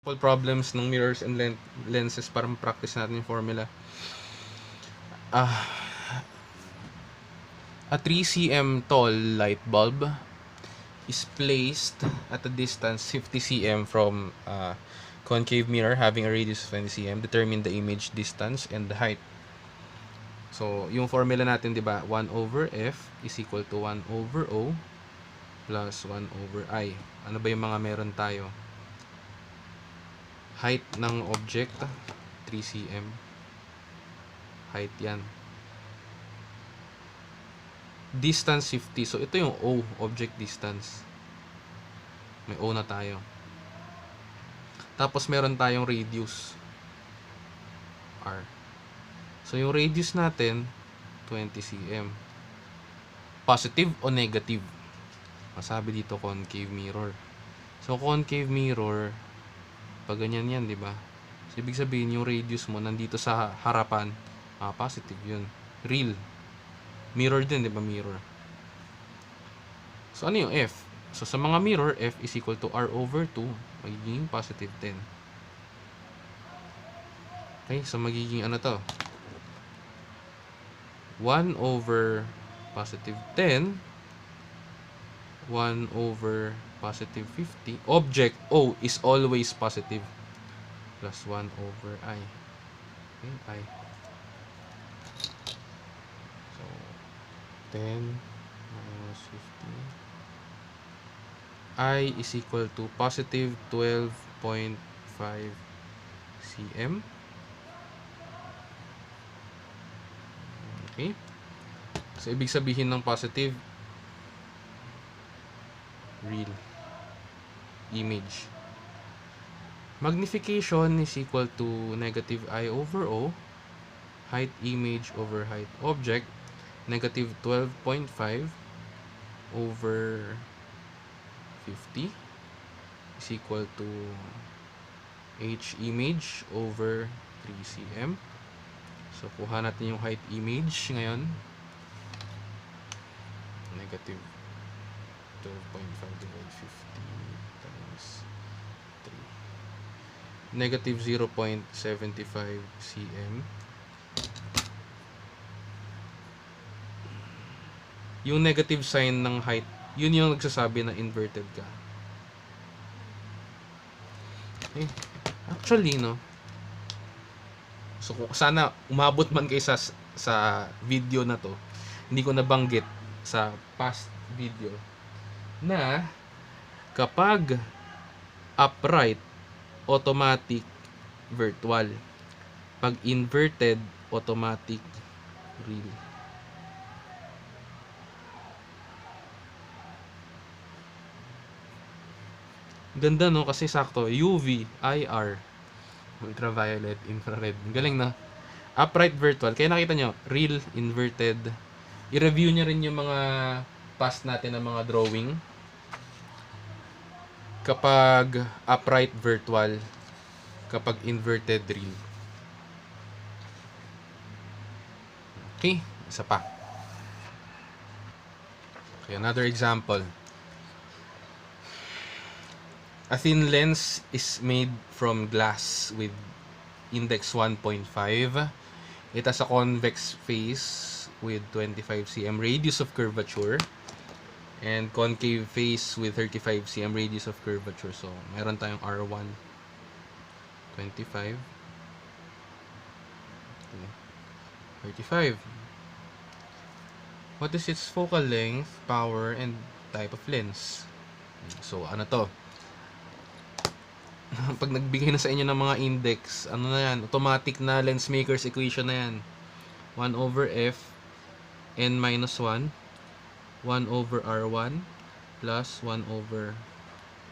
Problems ng mirrors and lenses para ma-practice natin yung formula. A 3 cm tall light bulb is placed at a distance 50 cm from concave mirror having a radius of 20 cm. Determine the image distance and the height. So, yung formula natin, di ba? 1 over F is equal to 1 over O plus 1 over I. Ano ba yung mga meron tayo? Height ng object, 3 cm. Height yan. Distance 50. So, ito yung O, object distance. May O na tayo. Tapos, meron tayong radius. R. So, yung radius natin, 20 cm. Positive o negative? Masabi dito, concave mirror. So, concave mirror, pag ganyan yan, di ba? So, ibig sabihin, yung radius mo, nandito sa harapan, positive yun. Real. Mirror din, di ba? Mirror. So, ano yung F? So, sa mga mirror, F is equal to R over 2. Magiging positive 10. Okay, so magiging ano to? 1 over positive 10. 1 over positive 50. Object O is always positive. Plus 1 over I. Okay, I. So, 10 minus 50. I is equal to positive 12.5 cm. Okay. So, ibig sabihin ng positive, real image. Magnification is equal to negative I over O. Height image over height object. Negative 12.5 over 50 is equal to H image over 3 cm. So, kuha natin yung height image ngayon. Negative 12.5 divided 50 times 3. Negative 0.75 cm. Yung negative sign ng height, yun yung nagsasabi na inverted ka. Okay. Actually, no, so sana umabot man kayo sa video na to. Hindi ko nabanggit sa past video na kapag upright, automatic virtual. Pag inverted, automatic real. Ganda, no, kasi sakto UV, IR, ultraviolet, infrared. Galing, na. Upright virtual. Kaya nakita nyo, real, inverted. I-review nyo rin yung mga past natin ng mga drawing. Kapag upright virtual, kapag inverted real. Okay, isa pa. Okay, another example. A thin lens is made from glass with index 1.5. It has a convex face with 25 cm radius of curvature and concave face with 35 cm radius of curvature. So, meron tayong R1 25 35. What is its focal length, power, and type of lens? So, ano to? Pag nagbigay na sa inyo ng mga index, ano na yan? Automatic na lens maker's equation na yan. 1 over F n minus 1 1 over R1 plus 1 over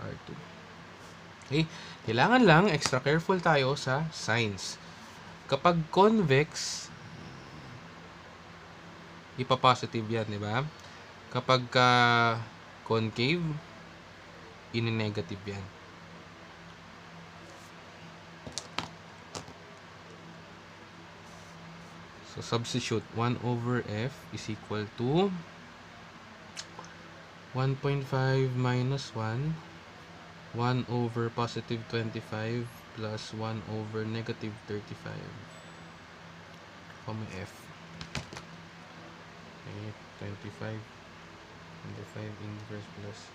R2. Okay? Kailangan lang extra careful tayo sa signs. Kapag convex, ipa-positive yan, di ba? Kapag concave, ini-negative yan. So, substitute 1 over F is equal to 1.5 minus 1 1 over positive 25 plus 1 over negative 35. Comma F. Okay, 25 inverse plus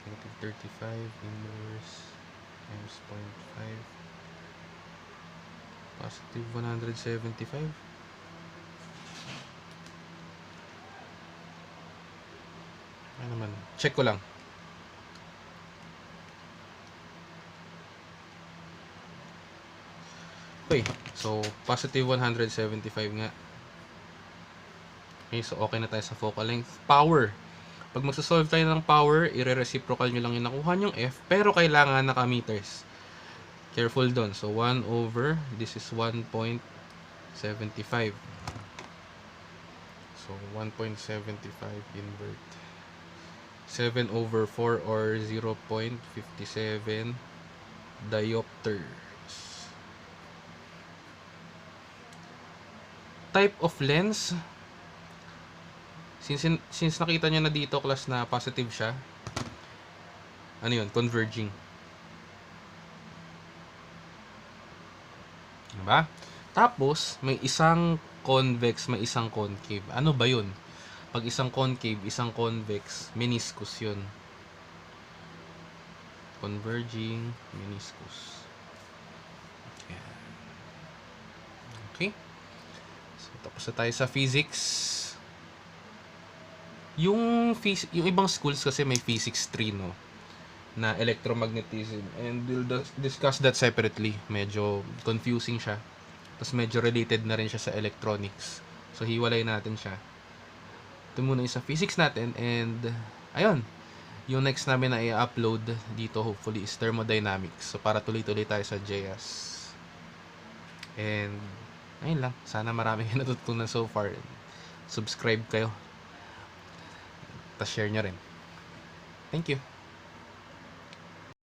negative 35 inverse times 0.5 positive 175. Ano naman? Check ko lang. Okay, so positive 175 nga. Okay, so okay na tayo sa focal length. Power. Pag magsasolve tayo ng power, i-reciprocal nyo lang yung nakuha nyong F, pero kailangan naka-meters. Careful doon. So, 1 over, this is 1.75. So, 1.75 invert. 7 over 4 or 0.57 diopters. Type of lens. Since nakita nyo na dito, class, na positive siya, ano yun? Converging. Diba? Tapos, may isang convex, may isang concave. Ano ba yun? Pag isang concave, isang convex, meniscus yun. Converging, meniscus. Okay. So, tapos na tayo sa physics. Yung ibang schools kasi may physics 3, no? Na electromagnetism. And we'll discuss that separately. Medyo confusing siya. Tapos medyo related na rin siya sa electronics. So, hiwalay natin siya. Ito muna yung sa physics natin. And, ayun. Yung next namin na i-upload dito, hopefully, is thermodynamics. So, para tuloy-tuloy tayo sa GEAS. And, ayun lang. Sana marami kayo natutunan so far. Subscribe kayo. Tapos share nyo rin. Thank you.